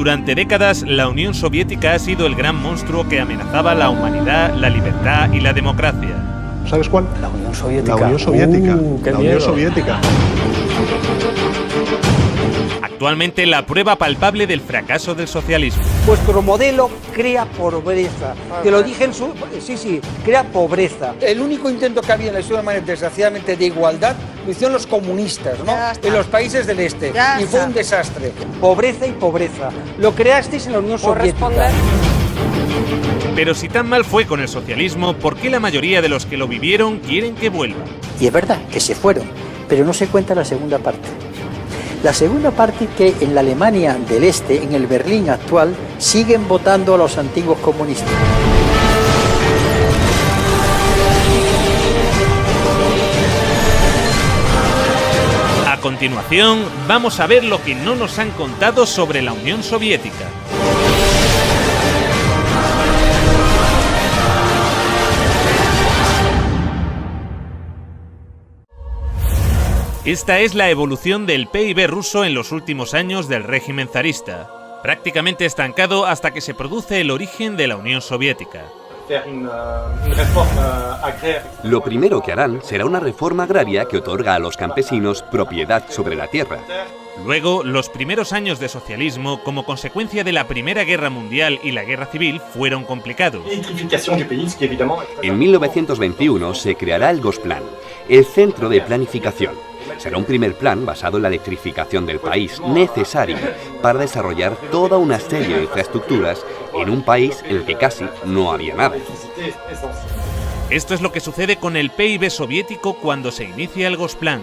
Durante décadas, la Unión Soviética ha sido el gran monstruo que amenazaba la humanidad, la libertad y la democracia. ¿Sabes cuál? La Unión Soviética. La Unión Soviética. ¡Qué La miedo! Unión Soviética. Actualmente, la prueba palpable del fracaso del socialismo. Vuestro modelo crea pobreza. Te lo dije en su... Sí, crea pobreza. El único intento que había en la historia humana, desgraciadamente, de igualdad, lo hicieron los comunistas, ¿no? En los países del este. Y fue un desastre. Pobreza y pobreza. Lo creasteis en la Unión Soviética. Pero si tan mal fue con el socialismo, ¿por qué la mayoría de los que lo vivieron quieren que vuelva? Y es verdad que se fueron, pero no se cuenta la segunda parte. La segunda parte, que en la Alemania del Este, en el Berlín actual, siguen votando a los antiguos comunistas. A continuación, vamos a ver lo que no nos han contado sobre la Unión Soviética. Esta es la evolución del PIB ruso en los últimos años del régimen zarista, prácticamente estancado hasta que se produce el origen de la Unión Soviética. Lo primero que harán será una reforma agraria que otorga a los campesinos propiedad sobre la tierra. Luego, los primeros años de socialismo, como consecuencia de la Primera Guerra Mundial y la Guerra Civil, fueron complicados. En 1921 se creará el Gosplan, el Centro de Planificación. Será un primer plan basado en la electrificación del país, necesario para desarrollar toda una serie de infraestructuras en un país en el que casi no había nada. Esto es lo que sucede con el PIB soviético cuando se inicia el Gosplan.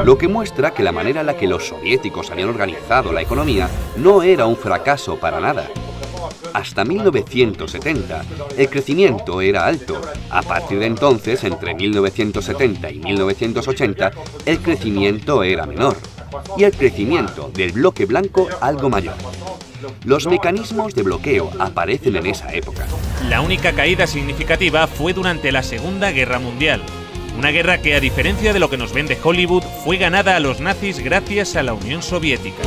Lo que muestra que la manera en la que los soviéticos habían organizado la economía no era un fracaso para nada. Hasta 1970, el crecimiento era alto. A partir de entonces, entre 1970 y 1980, el crecimiento era menor. Y el crecimiento del bloque blanco algo mayor. Los mecanismos de bloqueo aparecen en esa época. La única caída significativa fue durante la Segunda Guerra Mundial. Una guerra que, a diferencia de lo que nos vende Hollywood, fue ganada a los nazis gracias a la Unión Soviética.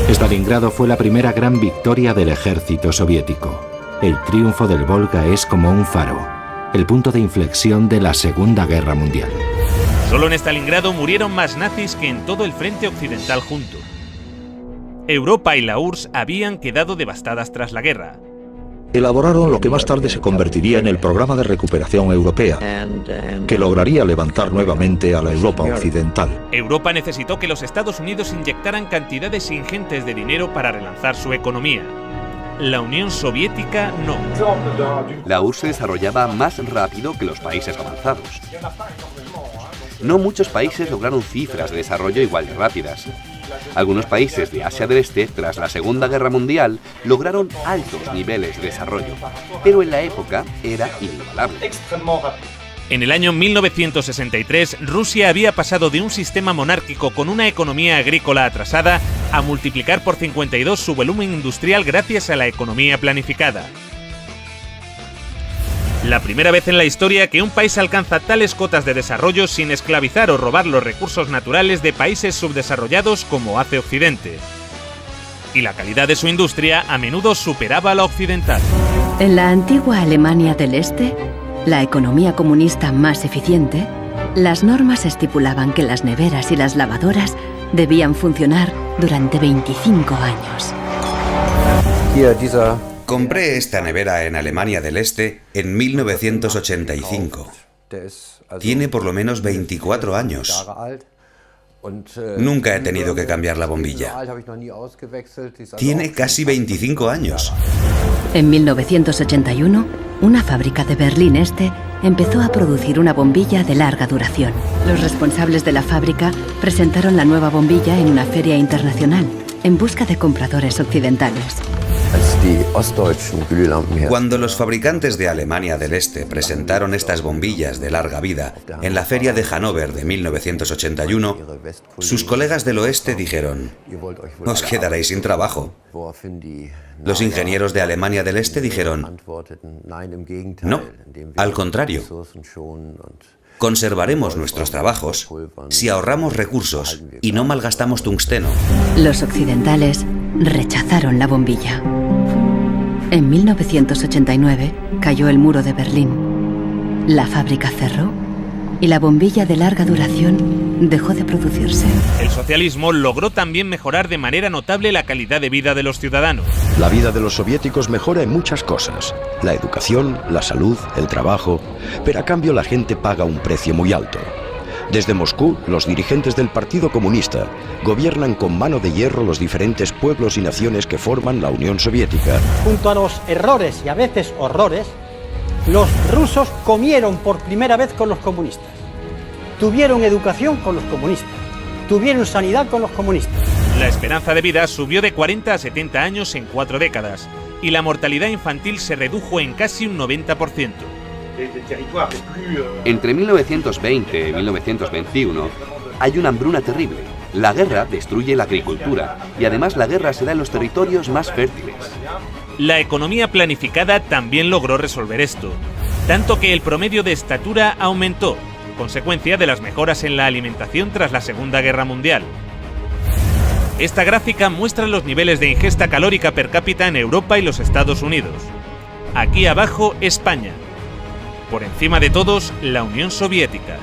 Stalingrado fue la primera gran victoria del ejército soviético. El triunfo del Volga es como un faro, el punto de inflexión de la Segunda Guerra Mundial. Solo en Stalingrado murieron más nazis que en todo el frente occidental junto. Europa y la URSS habían quedado devastadas tras la guerra. Elaboraron lo que más tarde se convertiría en el Programa de Recuperación Europea, que lograría levantar nuevamente a la Europa occidental. Europa necesitó que los Estados Unidos inyectaran cantidades ingentes de dinero para relanzar su economía. La Unión Soviética no. La URSS se desarrollaba más rápido que los países avanzados. No muchos países lograron cifras de desarrollo igual de rápidas. Algunos países de Asia del Este, tras la Segunda Guerra Mundial, lograron altos niveles de desarrollo, pero en la época era inigualable. En el año 1963, Rusia había pasado de un sistema monárquico con una economía agrícola atrasada a multiplicar por 52 su volumen industrial gracias a la economía planificada. La primera vez en la historia que un país alcanza tales cotas de desarrollo sin esclavizar o robar los recursos naturales de países subdesarrollados como hace Occidente. Y la calidad de su industria a menudo superaba la occidental. En la antigua Alemania del Este, la economía comunista más eficiente, las normas estipulaban que las neveras y las lavadoras debían funcionar durante 25 años. Compré esta nevera en Alemania del Este en 1985. Tiene por lo menos 24 años. Nunca he tenido que cambiar la bombilla. Tiene casi 25 años. En 1981, una fábrica de Berlín Este empezó a producir una bombilla de larga duración. Los responsables de la fábrica presentaron la nueva bombilla en una feria internacional, en busca de compradores occidentales. Cuando los fabricantes de Alemania del Este presentaron estas bombillas de larga vida en la Feria de Hannover de 1981, sus colegas del oeste dijeron: «Os quedaréis sin trabajo». Los ingenieros de Alemania del Este dijeron: «No, al contrario. Conservaremos nuestros trabajos si ahorramos recursos y no malgastamos tungsteno». Los occidentales rechazaron la bombilla. En 1989 cayó el muro de Berlín. La fábrica cerró y la bombilla de larga duración dejó de producirse. El socialismo logró también mejorar de manera notable la calidad de vida de los ciudadanos. La vida de los soviéticos mejora en muchas cosas: la educación, la salud, el trabajo, pero a cambio la gente paga un precio muy alto. Desde Moscú, los dirigentes del Partido Comunista gobiernan con mano de hierro los diferentes pueblos y naciones que forman la Unión Soviética. Junto a los errores y a veces horrores, los rusos comieron por primera vez con los comunistas. Tuvieron educación con los comunistas. Tuvieron sanidad con los comunistas. La esperanza de vida subió de 40 a 70 años en 4 décadas y la mortalidad infantil se redujo en casi un 90%. Entre 1920 y 1921 hay una hambruna terrible. La guerra destruye la agricultura y además la guerra se da en los territorios más fértiles. La economía planificada también logró resolver esto, tanto que el promedio de estatura aumentó, consecuencia de las mejoras en la alimentación tras la Segunda Guerra Mundial. Esta gráfica muestra los niveles de ingesta calórica per cápita en Europa y los Estados Unidos. Aquí abajo, España. Por encima de todos, la Unión Soviética.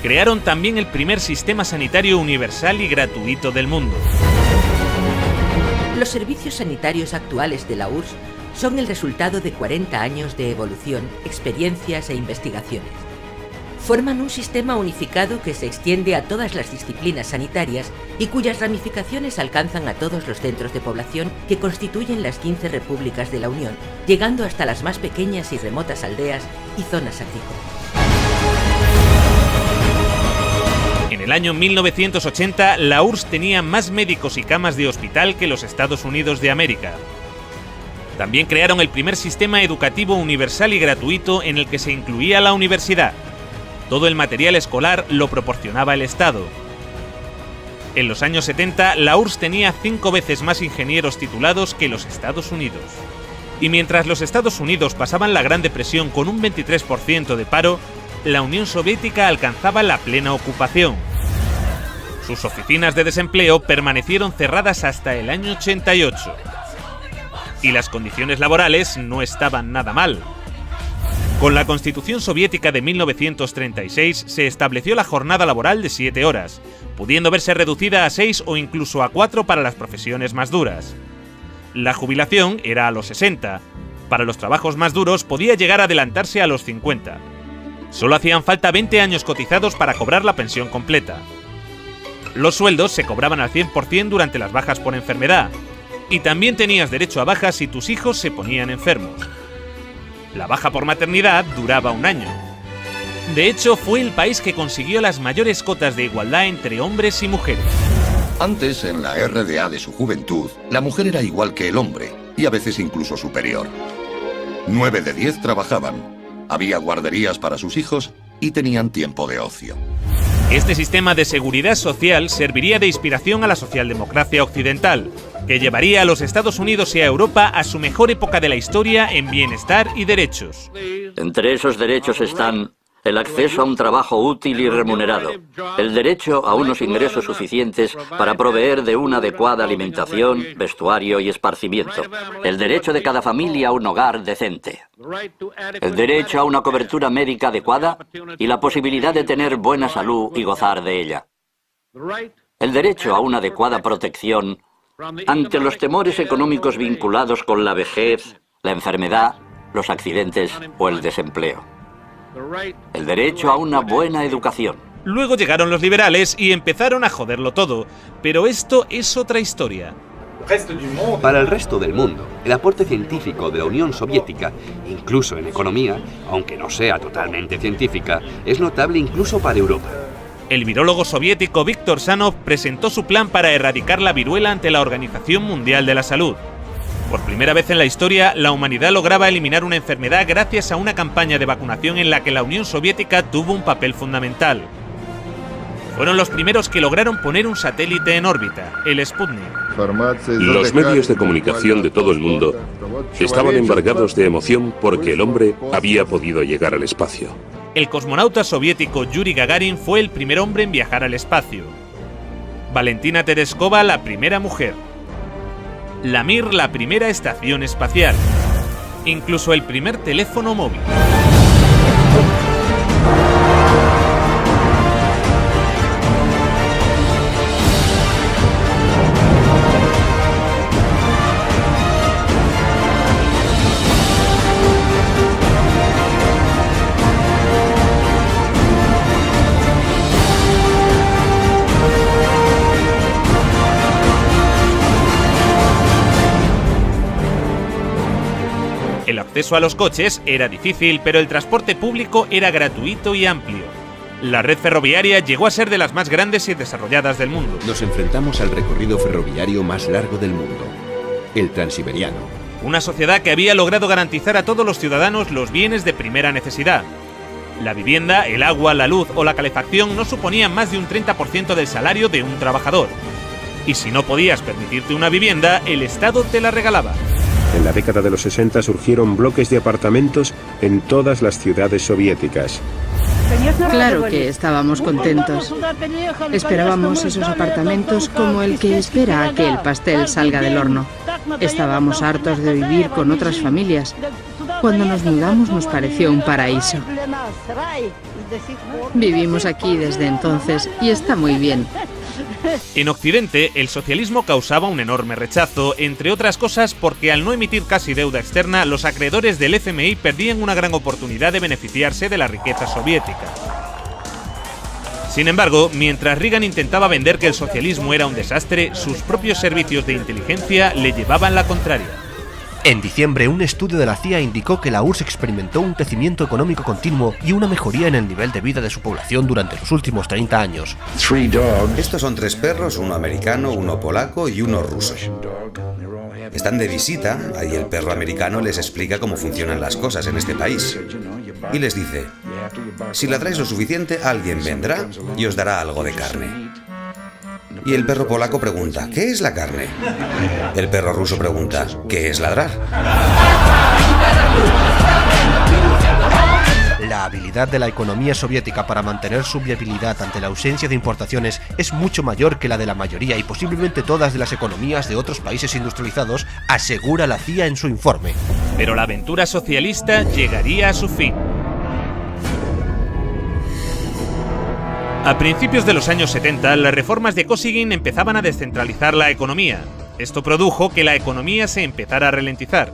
Crearon también el primer sistema sanitario universal y gratuito del mundo. Los servicios sanitarios actuales de la URSS son el resultado de 40 años de evolución, experiencias e investigaciones. Forman un sistema unificado que se extiende a todas las disciplinas sanitarias y cuyas ramificaciones alcanzan a todos los centros de población que constituyen las 15 repúblicas de la Unión, llegando hasta las más pequeñas y remotas aldeas y zonas agrícolas. En el año 1980, la URSS tenía más médicos y camas de hospital que los Estados Unidos de América. También crearon el primer sistema educativo universal y gratuito en el que se incluía la universidad. Todo el material escolar lo proporcionaba el Estado. En los años 70, la URSS tenía 5 veces más ingenieros titulados que los Estados Unidos. Y mientras los Estados Unidos pasaban la Gran Depresión con un 23% de paro, la Unión Soviética alcanzaba la plena ocupación. Sus oficinas de desempleo permanecieron cerradas hasta el año 88. Y las condiciones laborales no estaban nada mal. Con la Constitución Soviética de 1936 se estableció la jornada laboral de 7 horas, pudiendo verse reducida a 6 o incluso a 4 para las profesiones más duras. La jubilación era a los 60. Para los trabajos más duros podía llegar a adelantarse a los 50. Solo hacían falta 20 años cotizados para cobrar la pensión completa. Los sueldos se cobraban al 100% durante las bajas por enfermedad, y también tenías derecho a bajas si tus hijos se ponían enfermos. La baja por maternidad duraba 1 año. De hecho, fue el país que consiguió las mayores cotas de igualdad entre hombres y mujeres. Antes, en la RDA de su juventud, la mujer era igual que el hombre, y a veces incluso superior. 9 de 10 trabajaban. Había guarderías para sus hijos y tenían tiempo de ocio. Este sistema de seguridad social serviría de inspiración a la socialdemocracia occidental, que llevaría a los Estados Unidos y a Europa a su mejor época de la historia en bienestar y derechos. Entre esos derechos están el acceso a un trabajo útil y remunerado, el derecho a unos ingresos suficientes para proveer de una adecuada alimentación, vestuario y esparcimiento, el derecho de cada familia a un hogar decente, el derecho a una cobertura médica adecuada y la posibilidad de tener buena salud y gozar de ella, el derecho a una adecuada protección ante los temores económicos vinculados con la vejez, la enfermedad, los accidentes o el desempleo. El derecho a una buena educación. Luego llegaron los liberales y empezaron a joderlo todo, pero esto es otra historia. Para el resto del mundo, el aporte científico de la Unión Soviética, incluso en economía, aunque no sea totalmente científica, es notable incluso para Europa. El virólogo soviético Viktor Sanov presentó su plan para erradicar la viruela ante la Organización Mundial de la Salud. Por primera vez en la historia, la humanidad lograba eliminar una enfermedad gracias a una campaña de vacunación en la que la Unión Soviética tuvo un papel fundamental. Fueron los primeros que lograron poner un satélite en órbita, el Sputnik. Los medios de comunicación de todo el mundo estaban embargados de emoción porque el hombre había podido llegar al espacio. El cosmonauta soviético Yuri Gagarin fue el primer hombre en viajar al espacio. Valentina Tereskova, la primera mujer. La Mir, la primera estación espacial. Incluso el primer teléfono móvil. El acceso a los coches era difícil, pero el transporte público era gratuito y amplio. La red ferroviaria llegó a ser de las más grandes y desarrolladas del mundo. Nos enfrentamos al recorrido ferroviario más largo del mundo, el Transiberiano. Una sociedad que había logrado garantizar a todos los ciudadanos los bienes de primera necesidad. La vivienda, el agua, la luz o la calefacción no suponían más de un 30% del salario de un trabajador. Y si no podías permitirte una vivienda, el Estado te la regalaba. En la década de los 60 surgieron bloques de apartamentos en todas las ciudades soviéticas. Claro que estábamos contentos. Esperábamos esos apartamentos como el que espera a que el pastel salga del horno. Estábamos hartos de vivir con otras familias. Cuando nos mudamos nos pareció un paraíso. Vivimos aquí desde entonces y está muy bien. En Occidente, el socialismo causaba un enorme rechazo, entre otras cosas porque al no emitir casi deuda externa, los acreedores del FMI perdían una gran oportunidad de beneficiarse de la riqueza soviética. Sin embargo, mientras Reagan intentaba vender que el socialismo era un desastre, sus propios servicios de inteligencia le llevaban la contraria. En diciembre, un estudio de la CIA indicó que la URSS experimentó un crecimiento económico continuo y una mejoría en el nivel de vida de su población durante los últimos 30 años. Estos son 3 perros, uno americano, uno polaco y uno ruso. Están de visita, ahí el perro americano les explica cómo funcionan las cosas en este país. Y les dice, si ladráis lo suficiente, alguien vendrá y os dará algo de carne. Y el perro polaco pregunta, ¿qué es la carne? El perro ruso pregunta, ¿qué es ladrar? La habilidad de la economía soviética para mantener su viabilidad ante la ausencia de importaciones es mucho mayor que la de la mayoría y posiblemente todas de las economías de otros países industrializados, asegura la CIA en su informe. Pero la aventura socialista llegaría a su fin. A principios de los años 70, las reformas de Kosygin empezaban a descentralizar la economía. Esto produjo que la economía se empezara a ralentizar.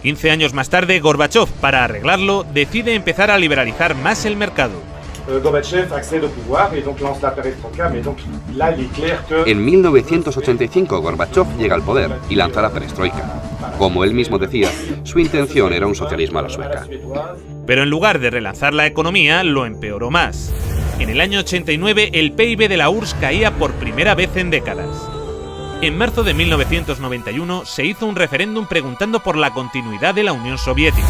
15 años más tarde, Gorbachev, para arreglarlo, decide empezar a liberalizar más el mercado. En 1985, Gorbachev llega al poder y lanza la perestroika. Como él mismo decía, su intención era un socialismo a la sueca. Pero en lugar de relanzar la economía, lo empeoró más. En el año 89, el PIB de la URSS caía por primera vez en décadas. En marzo de 1991 se hizo un referéndum preguntando por la continuidad de la Unión Soviética.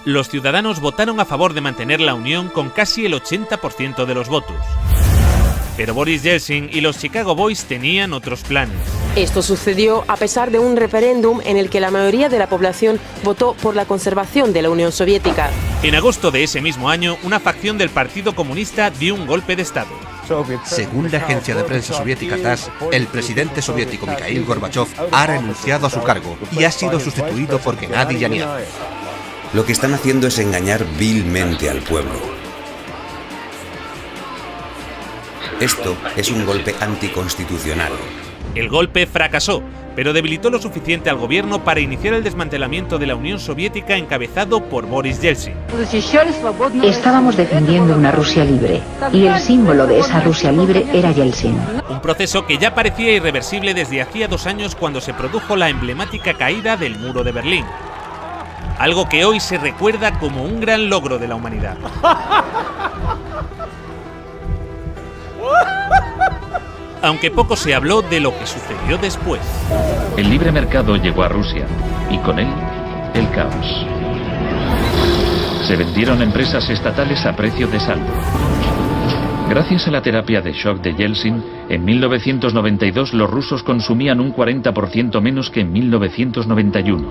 Los ciudadanos votaron a favor de mantener la Unión con casi el 80% de los votos. Pero Boris Yeltsin y los Chicago Boys tenían otros planes. Esto sucedió a pesar de un referéndum en el que la mayoría de la población votó por la conservación de la Unión Soviética. En agosto de ese mismo año, una facción del Partido Comunista dio un golpe de Estado. Según la agencia de prensa soviética TASS, el presidente soviético Mikhail Gorbachev ha renunciado a su cargo y ha sido sustituido por Gennady Yanev. Lo que están haciendo es engañar vilmente al pueblo. Esto es un golpe anticonstitucional. El golpe fracasó, pero debilitó lo suficiente al gobierno para iniciar el desmantelamiento de la Unión Soviética encabezado por Boris Yeltsin. Estábamos defendiendo una Rusia libre, y el símbolo de esa Rusia libre era Yeltsin. Un proceso que ya parecía irreversible desde hacía 2 años cuando se produjo la emblemática caída del muro de Berlín. Algo que hoy se recuerda como un gran logro de la humanidad. Aunque poco se habló de lo que sucedió después. El libre mercado llegó a Rusia y con él el caos. Se vendieron empresas estatales a precio de saldo. Gracias a la terapia de shock de Yeltsin, en 1992 los rusos consumían un 40% menos que en 1991.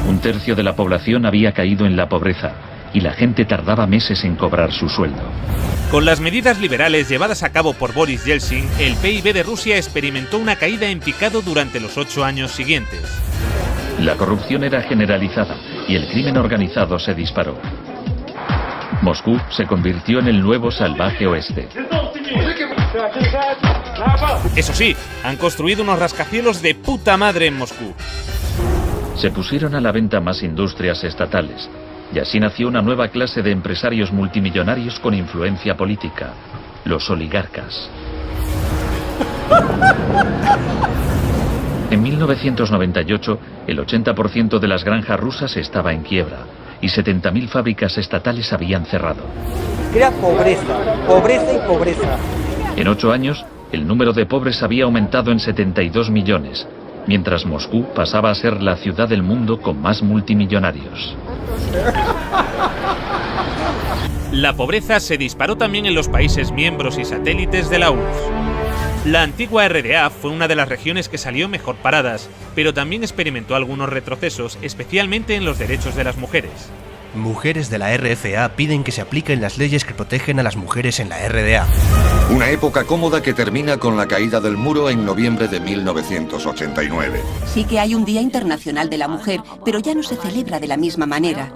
Un tercio de la población había caído en la pobreza y la gente tardaba meses en cobrar su sueldo. Con las medidas liberales llevadas a cabo por Boris Yeltsin, el PIB de Rusia experimentó una caída en picado durante los 8 años siguientes. La corrupción era generalizada y el crimen organizado se disparó. Moscú se convirtió en el nuevo salvaje oeste. Eso sí, han construido unos rascacielos de puta madre en Moscú. Se pusieron a la venta más industrias estatales, y así nació una nueva clase de empresarios multimillonarios con influencia política, los oligarcas. En 1998, el 80% de las granjas rusas estaba en quiebra y 70.000 fábricas estatales habían cerrado. Crea pobreza, pobreza y pobreza. En 8 años, el número de pobres había aumentado en 72 millones, mientras Moscú pasaba a ser la ciudad del mundo con más multimillonarios. La pobreza se disparó también en los países miembros y satélites de la URSS. La antigua RDA fue una de las regiones que salió mejor paradas, pero también experimentó algunos retrocesos, especialmente en los derechos de las mujeres. Mujeres de la RFA piden que se apliquen las leyes que protegen a las mujeres en la RDA. Una época cómoda que termina con la caída del muro en noviembre de 1989. Sí que hay un Día Internacional de la Mujer, pero ya no se celebra de la misma manera.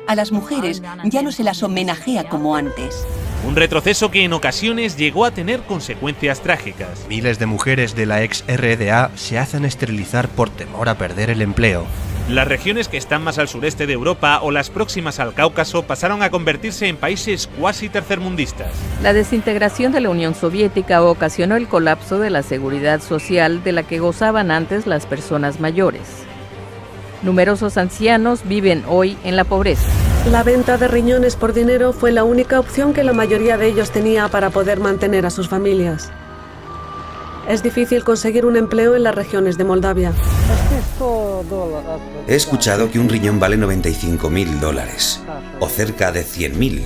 A las mujeres ya no se las homenajea como antes. Un retroceso que en ocasiones llegó a tener consecuencias trágicas. Miles de mujeres de la ex RDA se hacen esterilizar por temor a perder el empleo. Las regiones que están más al sureste de Europa o las próximas al Cáucaso pasaron a convertirse en países cuasi tercermundistas. La desintegración de la Unión Soviética ocasionó el colapso de la seguridad social de la que gozaban antes las personas mayores. Numerosos ancianos viven hoy en la pobreza. La venta de riñones por dinero fue la única opción que la mayoría de ellos tenía para poder mantener a sus familias. Es difícil conseguir un empleo en las regiones de Moldavia. He escuchado que un riñón vale $95.000, o cerca de 100.000.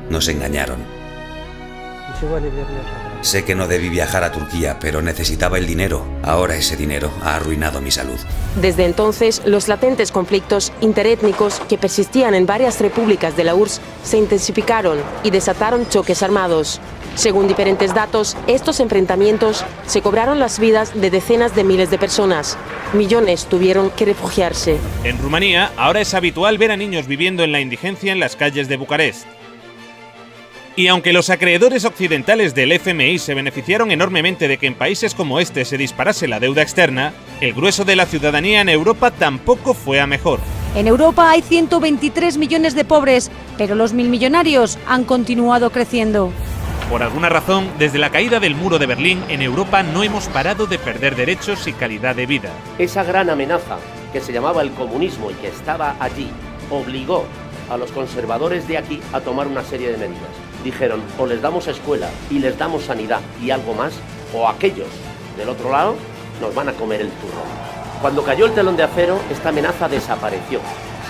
Nos engañaron. Sé que no debí viajar a Turquía, pero necesitaba el dinero. Ahora ese dinero ha arruinado mi salud. Desde entonces, los latentes conflictos interétnicos que persistían en varias repúblicas de la URSS se intensificaron y desataron choques armados. Según diferentes datos, estos enfrentamientos se cobraron las vidas de decenas de miles de personas. Millones tuvieron que refugiarse. En Rumanía, ahora es habitual ver a niños viviendo en la indigencia en las calles de Bucarest. Y aunque los acreedores occidentales del FMI se beneficiaron enormemente de que en países como este se disparase la deuda externa, el grueso de la ciudadanía en Europa tampoco fue a mejor. En Europa hay 123 millones de pobres, pero los milmillonarios han continuado creciendo. Por alguna razón, desde la caída del muro de Berlín, en Europa no hemos parado de perder derechos y calidad de vida. Esa gran amenaza, que se llamaba el comunismo y que estaba allí, obligó a los conservadores de aquí a tomar una serie de medidas. Dijeron, o les damos escuela y les damos sanidad y algo más, o aquellos del otro lado nos van a comer el turrón. Cuando cayó el telón de acero, esta amenaza desapareció.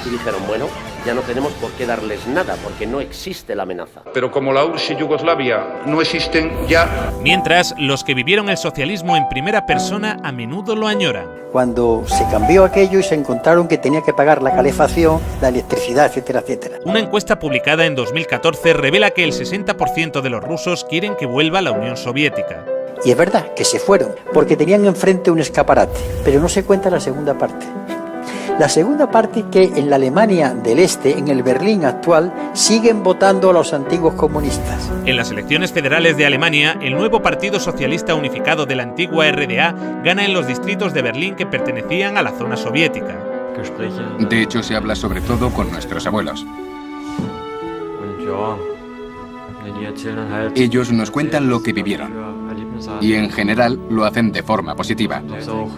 Y dijeron, bueno, ya no tenemos por qué darles nada, porque no existe la amenaza. Pero como la URSS y Yugoslavia no existen ya... Mientras, los que vivieron el socialismo en primera persona a menudo lo añoran. Cuando se cambió aquello y se encontraron que tenía que pagar la calefacción, la electricidad, etcétera, etcétera. Una encuesta publicada en 2014 revela que el 60% de los rusos quieren que vuelva la Unión Soviética. Y es verdad que se fueron, porque tenían enfrente un escaparate, pero no se cuenta la segunda parte. La segunda parte, que en la Alemania del Este, en el Berlín actual, siguen votando a los antiguos comunistas. En las elecciones federales de Alemania, el nuevo Partido Socialista Unificado de la antigua RDA gana en los distritos de Berlín que pertenecían a la zona soviética. De hecho, se habla sobre todo con nuestros abuelos. Ellos nos cuentan lo que vivieron. Y en general lo hacen de forma positiva.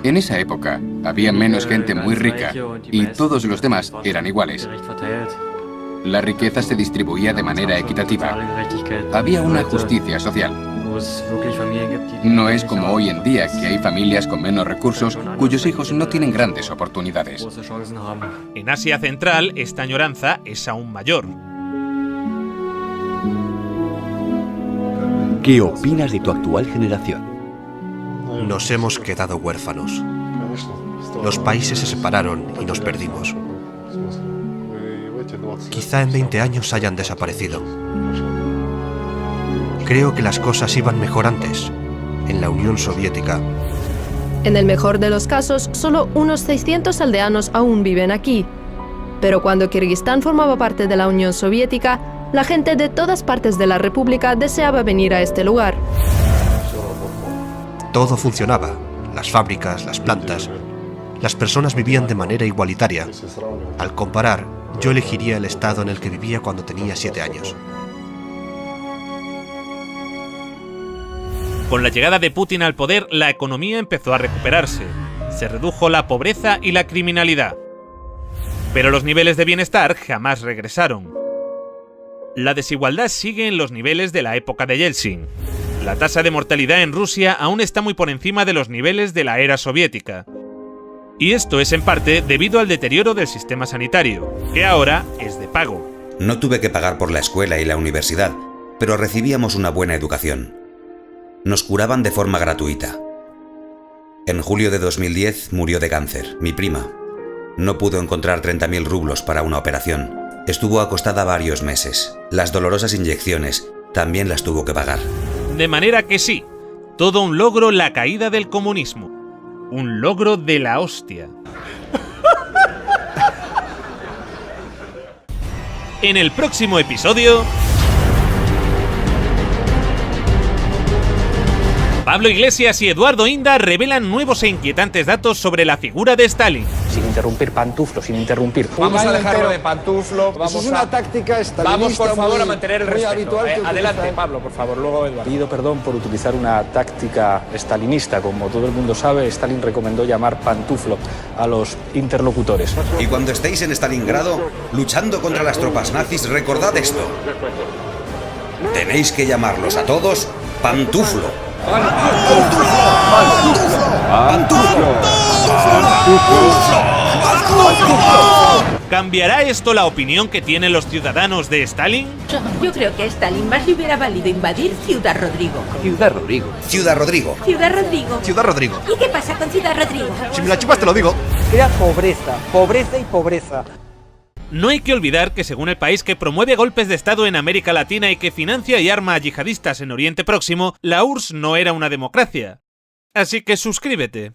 En esa época había menos gente muy rica y todos los demás eran iguales. La riqueza se distribuía de manera equitativa. Había una justicia social. No es como hoy en día, que hay familias con menos recursos cuyos hijos no tienen grandes oportunidades. En Asia Central, esta añoranza es aún mayor. ¿Qué opinas de tu actual generación? Nos hemos quedado huérfanos. Los países se separaron y nos perdimos. Quizá en 20 años hayan desaparecido. Creo que las cosas iban mejor antes, en la Unión Soviética. En el mejor de los casos, solo unos 600 aldeanos aún viven aquí. Pero cuando Kirguistán formaba parte de la Unión Soviética, la gente de todas partes de la República deseaba venir a este lugar. Todo funcionaba, las fábricas, las plantas. Las personas vivían de manera igualitaria. Al comparar, yo elegiría el estado en el que vivía cuando tenía 7 años. Con la llegada de Putin al poder, la economía empezó a recuperarse. Se redujo la pobreza y la criminalidad. Pero los niveles de bienestar jamás regresaron. La desigualdad sigue en los niveles de la época de Yeltsin. La tasa de mortalidad en Rusia aún está muy por encima de los niveles de la era soviética. Y esto es en parte debido al deterioro del sistema sanitario, que ahora es de pago. No tuve que pagar por la escuela y la universidad, pero recibíamos una buena educación. Nos curaban de forma gratuita. En julio de 2010 murió de cáncer, mi prima. No pudo encontrar 30.000 rublos para una operación. Estuvo acostada varios meses. Las dolorosas inyecciones también las tuvo que pagar. De manera que sí, todo un logro la caída del comunismo. Un logro de la hostia. En el próximo episodio... Pablo Iglesias y Eduardo Inda revelan nuevos e inquietantes datos sobre la figura de Stalin. Sin interrumpir, Pantuflo, sin interrumpir. Vamos a dejarlo de Pantuflo. Eso es una táctica estalinista. Vamos, por favor, a mantener el respeto. Adelante, Pablo, por favor, luego Eduardo. Pido perdón por utilizar una táctica estalinista. Como todo el mundo sabe, Stalin recomendó llamar Pantuflo a los interlocutores. Y cuando estéis en Stalingrado, luchando contra las tropas nazis, recordad esto. Tenéis que llamarlos a todos Pantuflo. ¿Cambiará esto la opinión que tienen los ciudadanos de Stalin? Yo creo que a Stalin más le hubiera valido invadir Ciudad Rodrigo. Ciudad Rodrigo. Ciudad Rodrigo. Ciudad Rodrigo. Ciudad Rodrigo. ¿Y qué pasa con Ciudad Rodrigo? Si me la chupas te lo digo. Crea pobreza, pobreza y pobreza. No hay que olvidar que según el país que promueve golpes de Estado en América Latina y que financia y arma a yihadistas en Oriente Próximo, la URSS no era una democracia. Así que suscríbete.